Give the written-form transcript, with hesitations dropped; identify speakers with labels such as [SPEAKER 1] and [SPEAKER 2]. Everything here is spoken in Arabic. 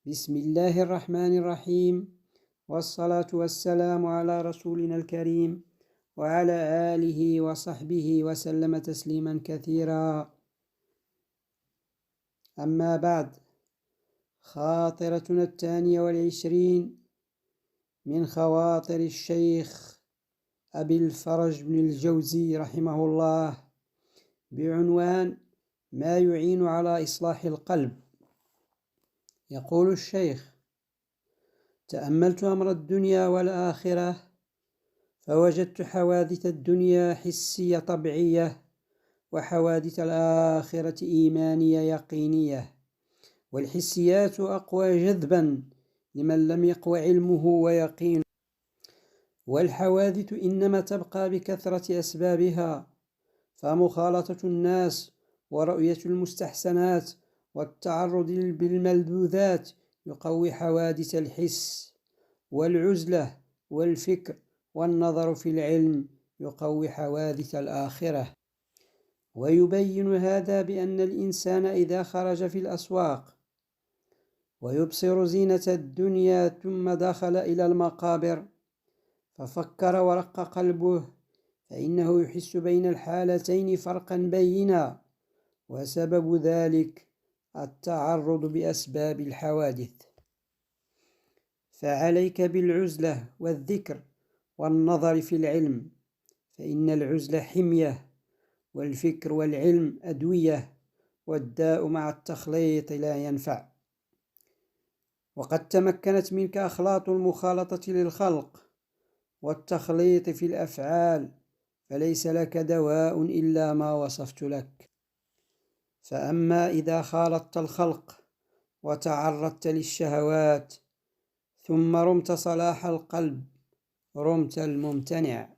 [SPEAKER 1] بسم الله الرحمن الرحيم، والصلاة والسلام على رسولنا الكريم وعلى آله وصحبه وسلم تسليما كثيرا. أما بعد، خاطرتنا 22 من خواطر الشيخ أبي الفرج بن الجوزي رحمه الله، بعنوان ما يعين على إصلاح القلب. يقول الشيخ: تأملت أمر الدنيا والآخرة، فوجدت حوادث الدنيا حسية طبيعية، وحوادث الآخرة إيمانية يقينية، والحسيات أقوى جذبا لمن لم يقوى علمه ويقينه، والحوادث إنما تبقى بكثرة أسبابها، فمخالطة الناس ورؤية المستحسنات والتعرض بالملذوذات يقوي حوادث الحس، والعزلة والفكر والنظر في العلم يقوي حوادث الآخرة. ويبين هذا بأن الإنسان إذا خرج في الأسواق ويبصر زينة الدنيا ثم دخل إلى المقابر ففكر ورق قلبه، فإنه يحس بين الحالتين فرقا بينا، وسبب ذلك التعرض بأسباب الحوادث. فعليك بالعزلة والذكر والنظر في العلم، فإن العزلة حمية، والفكر والعلم أدوية، والداء مع التخليط لا ينفع. وقد تمكنت منك أخلاط المخالطة للخلق والتخليط في الأفعال، فليس لك دواء إلا ما وصفت لك. فأما إذا خالطت الخلق وتعرضت للشهوات ثم رمت صلاح القلب، رمت الممتنع.